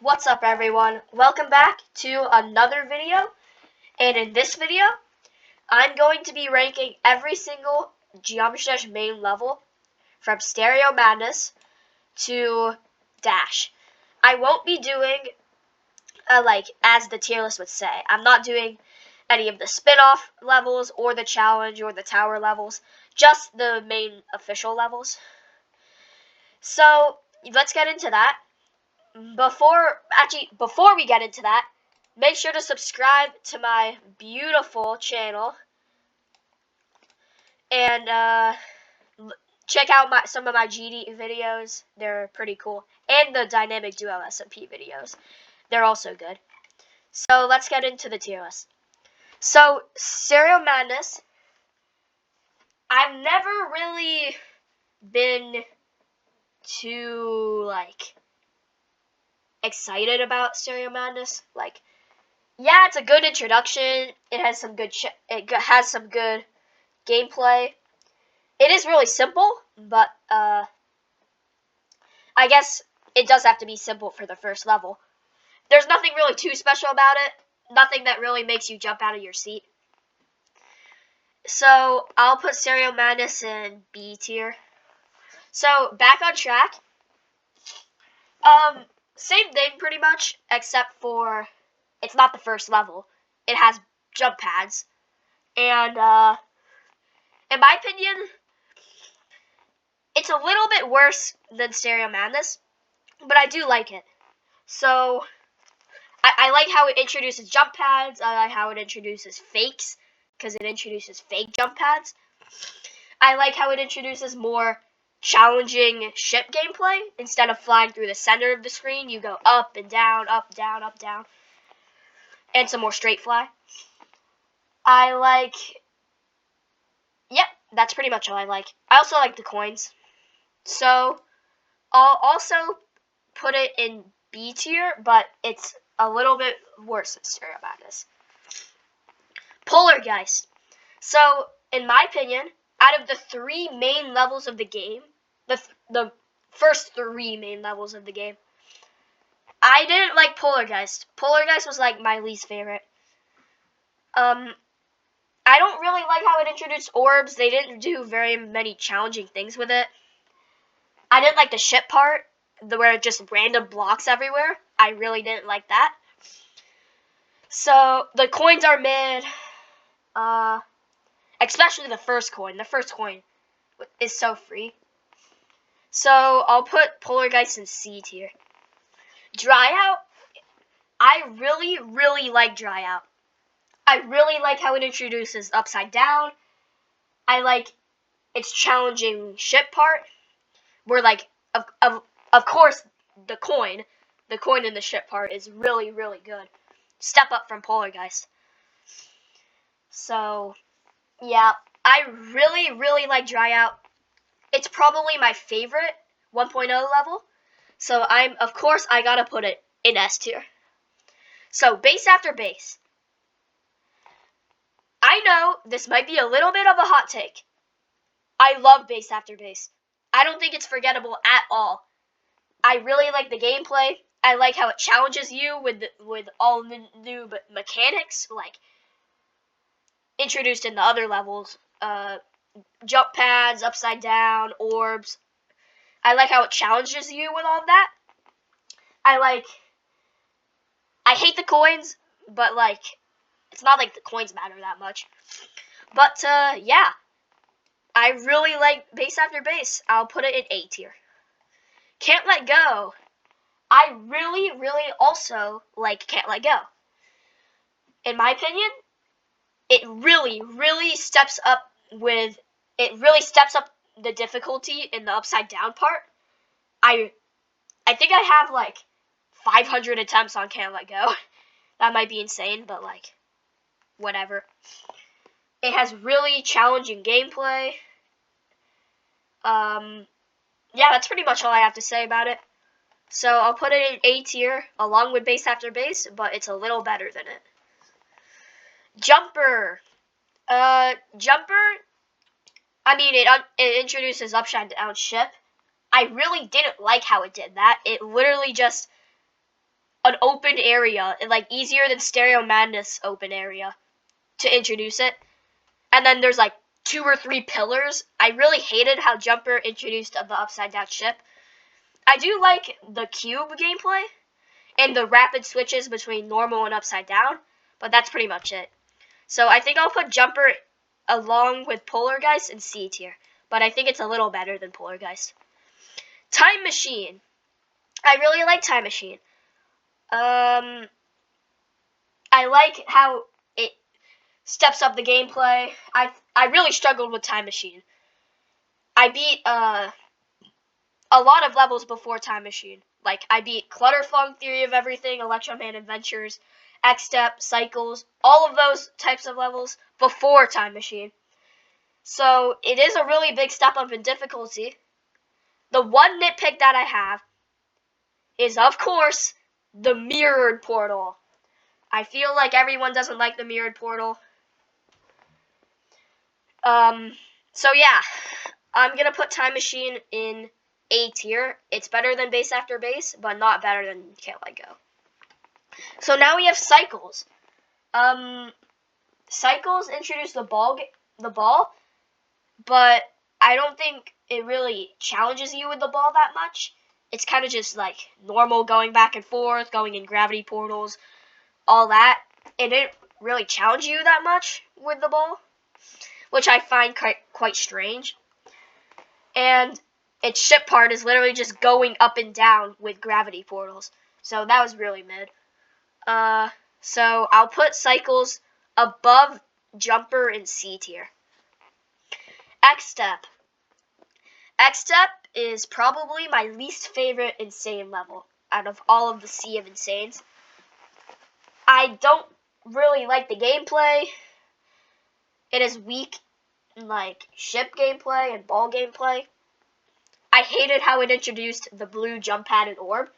What's up everyone? Welcome back to another video, and in this video I'm going to be ranking every single Geometry Dash main level from Stereo Madness to Dash. I won't be doing as the tier list would say. I'm not doing any of the spin-off levels or the challenge or the tower levels, just the main official levels. So let's get into that. Before we get into that, make sure to subscribe to my beautiful channel and check out some of my GD videos. They're pretty cool. And the Dynamic Duo SMP videos. They're also good. So let's get into the tier list. So, Stereo Madness, I've never really been too, excited about Stereo Madness. Yeah, it's a good introduction. It has some good gameplay. It is really simple, but I guess it does have to be simple for the first level. There's nothing really too special about it. Nothing that really makes you jump out of your seat. So I'll put Stereo Madness in B tier. So back on track. Same thing pretty much, except for it's not the first level. It has jump pads. And in my opinion, it's a little bit worse than Stereo Madness, but I do like it. So I like how it introduces jump pads. I like how it introduces fakes, because it introduces fake jump pads. I like how it introduces more challenging ship gameplay. Instead of flying through the center of the screen, you go up and down, up, down, up, down. And some more straight fly. Yep, that's pretty much all I like. I also like the coins. So, I'll also put it in B tier, but it's a little bit worse than Stereo Madness. Poltergeist. So, in my opinion, out of the three main levels of the game, the first three main levels of the game, I didn't like Poltergeist. Poltergeist was like my least favorite. I don't really like how it introduced orbs. They didn't do very many challenging things with it. I didn't like the ship part, where it just random blocks everywhere. I really didn't like that. So, the coins are mid. Especially the first coin. The first coin is so free. So, I'll put Poltergeist in C tier. Dryout. I really, really like Dryout. I really like how it introduces upside down. I like its challenging ship part, where of course the coin in the ship part is really, really good. Step up from Poltergeist. So yeah, I really, really like Dryout. It's probably my favorite 1.0 level. So of course I gotta put it in S tier. So base after base. I know this might be a little bit of a hot take. I love base after base. I don't think it's forgettable at all. I really like the gameplay. I like how it challenges you with all the new mechanics, like introduced in the other levels. Jump pads, upside down, orbs. I like how it challenges you with all of that. I hate the coins, but it's not like the coins matter that much. But yeah, I really like base after base. I'll put it in A tier. Can't Let Go. I really, really also like Can't Let Go. In my opinion, it really, really steps up the difficulty in the upside down part. I think I have 500 attempts on Can't Let Go. That might be insane, but whatever. It has really challenging gameplay. Yeah, that's pretty much all I have to say about it. So I'll put it in A tier along with base after base, but it's a little better than it. Jumper. Jumper, I mean, it introduces upside down ship. I really didn't like how it did that. It literally just an open area, like easier than Stereo Madness open area to introduce it. And then there's like 2 or 3 pillars. I really hated how Jumper introduced the upside down ship. I do like the cube gameplay and the rapid switches between normal and upside down, but that's pretty much it. So I think I'll put Jumper along with Polargeist in C tier, but I think it's a little better than Polargeist. Time Machine. I really like Time Machine. I like how it steps up the gameplay. I really struggled with Time Machine. I beat a lot of levels before Time Machine. Like, I beat Clutterfunk, Theory of Everything, Electro Man Adventures, X-Step, Cycles, all of those types of levels before Time Machine. So, it is a really big step up in difficulty. The one nitpick that I have is, of course, the mirrored portal. I feel like everyone doesn't like the mirrored portal. So yeah, I'm gonna put Time Machine in A tier. It's better than Base After Base, but not better than Can't Let Go. So now we have Cycles. Cycles introduced the ball, but I don't think it really challenges you with the ball that much. It's kind of just like normal going back and forth, going in gravity portals, all that. It didn't really challenge you that much with the ball, which I find quite strange. And its ship part is literally just going up and down with gravity portals. So that was really mid. So I'll put Cycles above Jumper in C tier. X-Step. X-Step is probably my least favorite insane level out of all of the Sea of Insanes. I don't really like the gameplay. It is weak in like ship gameplay and ball gameplay. I hated how it introduced the blue jump pad and orb.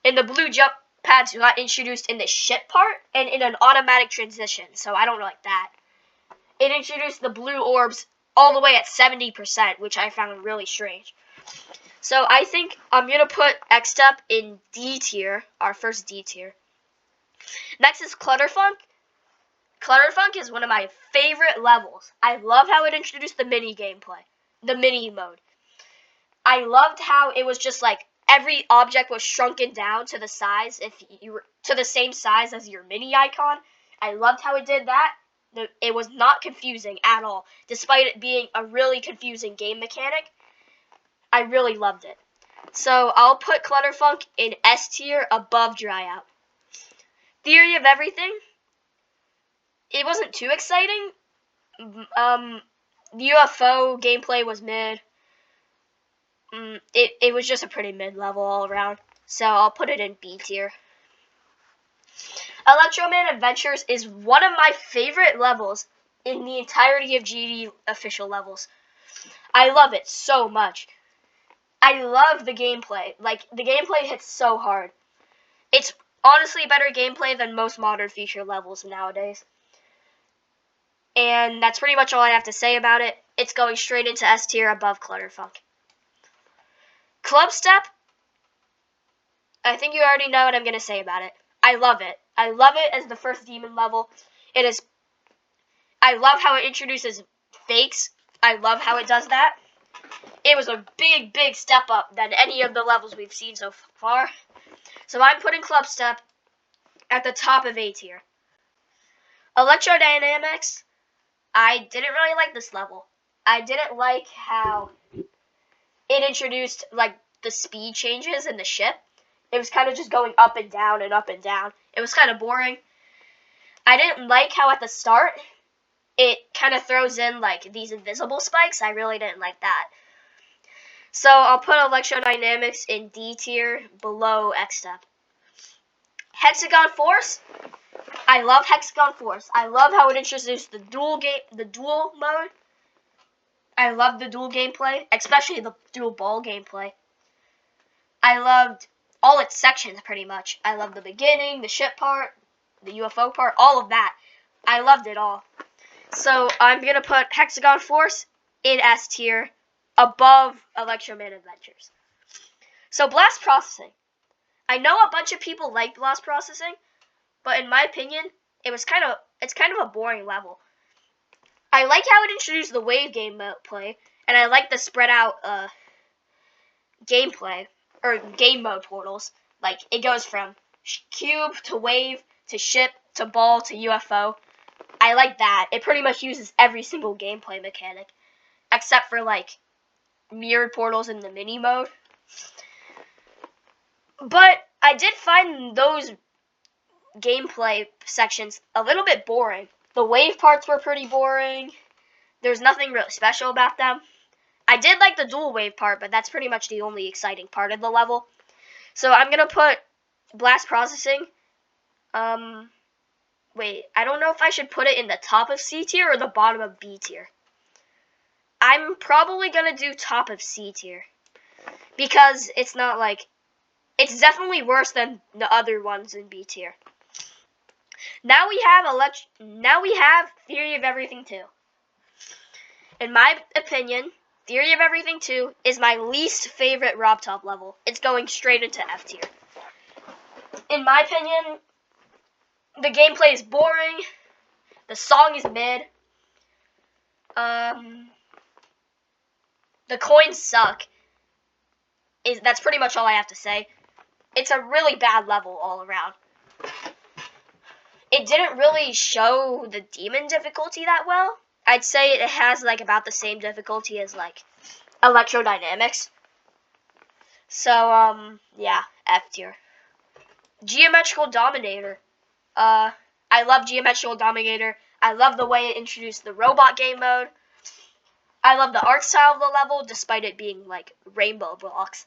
And the blue jump pads got introduced in the ship part and in an automatic transition, so I don't like that. It introduced the blue orbs all the way at 70%, which I found really strange. So I think I'm going to put X-Step in D tier, our first D tier. Next is Clutterfunk. Clutterfunk is one of my favorite levels. I love how it introduced the mini gameplay, the mini mode. I loved how it was just like every object was shrunken down to the size to the same size as your mini icon. I loved how it did that. It was not confusing at all, despite it being a really confusing game mechanic. I really loved it. So I'll put Clutterfunk in S tier above Dryout. Theory of Everything. It wasn't too exciting. The UFO gameplay was mid. It was just a pretty mid level all around. So I'll put it in B tier. Electro Man Adventures is one of my favorite levels in the entirety of GD official levels. I love it so much. I love the gameplay. Like, the gameplay hits so hard. It's honestly better gameplay than most modern feature levels nowadays. And that's pretty much all I have to say about it. It's going straight into S tier above Clutterfunk. Club Step. I think you already know what I'm going to say about it. I love it. I love it as the first demon level. I love how it introduces fakes. I love how it does that. It was a big, big step up than any of the levels we've seen so far. So I'm putting Club Step at the top of A tier. Electrodynamics. I didn't really like this level. I didn't like how it introduced like the speed changes in the ship. It was kind of just going up and down and up and down. It was kind of boring. I didn't like how at the start it kind of throws in like these invisible spikes. I really didn't like that. So I'll put Electrodynamics in D tier below X-Step. Hexagon Force. I love Hexagon Force. I love how it introduced the dual mode. I love the dual gameplay, especially the dual ball gameplay. I loved all its sections pretty much. I loved the beginning, the ship part, the UFO part, all of that. I loved it all. So I'm going to put Hexagon Force in S tier above Electro Man Adventures. So Blast Processing. I know a bunch of people like blast processing, but in my opinion, it's kind of a boring level. I like how it introduced the wave gameplay, and I like the spread out gameplay or game mode portals. Like it goes from cube to wave to ship to ball to UFO. I like that. It pretty much uses every single gameplay mechanic, except for like mirrored portals in the mini mode. But I did find those gameplay sections a little bit boring. The wave parts were pretty boring. There's nothing really special about them. I did like the dual wave part, but that's pretty much the only exciting part of the level. So I'm going to put blast processing. Wait, I don't know if I should put it in the top of C tier or the bottom of B tier. I'm probably going to do top of C tier. Because it's not like... It's definitely worse than the other ones in B tier. Now we have Theory of Everything 2. In my opinion, Theory of Everything 2 is my least favorite RobTop level. It's going straight into F tier. In my opinion, the gameplay is boring. The song is mid. The coins suck. That's pretty much all I have to say. It's a really bad level all around. It didn't really show the demon difficulty that well. I'd say it has like about the same difficulty as like electrodynamics. So yeah, F tier. Geometrical Dominator. I love Geometrical Dominator. I love the way it introduced the robot game mode. I love the art style of the level, despite it being like rainbow blocks.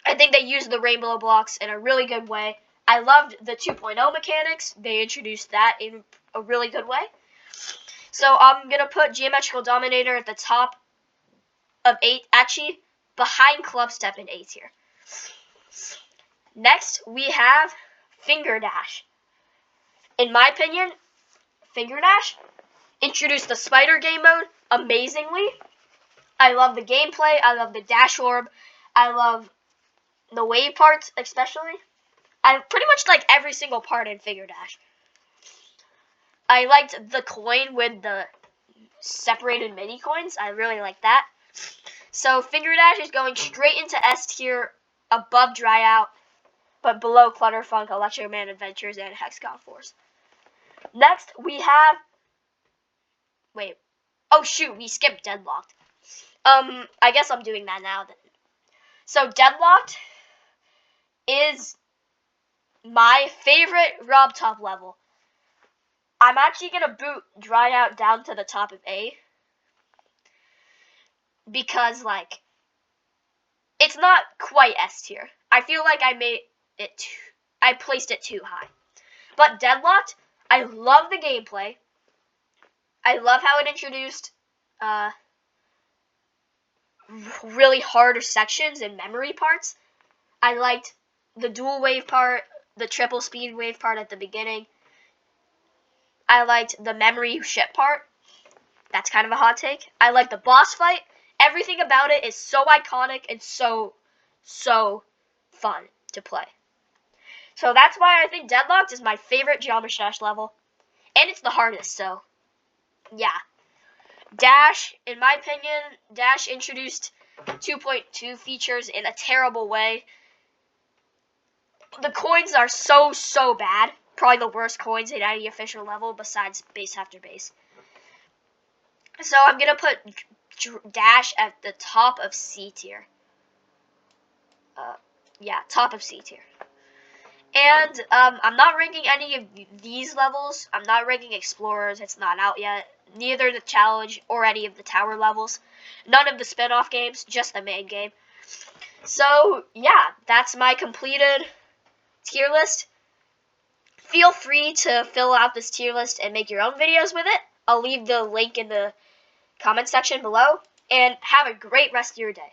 I think they used the rainbow blocks in a really good way. I loved the 2.0 mechanics. They introduced that in a really good way. So I'm going to put Geometrical Dominator at the top of 8, actually behind Club Step in A tier. Next, we have Finger Dash. In my opinion, Finger Dash introduced the spider game mode amazingly. I love the gameplay. I love the dash orb. I love the wave parts especially. I pretty much like every single part in Finger Dash. I liked the coin with the separated mini coins. I really like that. So Finger Dash is going straight into S tier, above Dry Out, but below Clutterfunk, Electro Man Adventures, and Hexagon Force. Next, we have... Wait. Oh, shoot. We skipped Deadlocked. I guess I'm doing that now then. So Deadlocked is my favorite RobTop level. I'm actually going to boot Dry Out down to the top of A. Because, like, it's not quite S tier. I feel like I placed it too high. But Deadlocked, I love the gameplay. I love how it introduced really harder sections and memory parts. I liked the dual wave part, the triple speed wave part at the beginning. I liked the memory ship part. That's kind of a hot take. I like the boss fight. Everything about it is so iconic and so fun to play. So that's why I think Deadlocked is my favorite Geometry Dash level. And it's the hardest, so yeah. Dash, in my opinion, Dash introduced 2.2 features in a terrible way. The coins are so bad. Probably the worst coins in any official level besides base after base. So I'm going to put Dash at the top of C tier. Yeah, top of C tier. And I'm not ranking any of these levels. I'm not ranking Explorers. It's not out yet. Neither the Challenge or any of the Tower levels. None of the spin-off games, just the main game. So, yeah, that's my completed tier list. Feel free to fill out this tier list and make your own videos with it. I'll leave the link in the comment section below. And have a great rest of your day.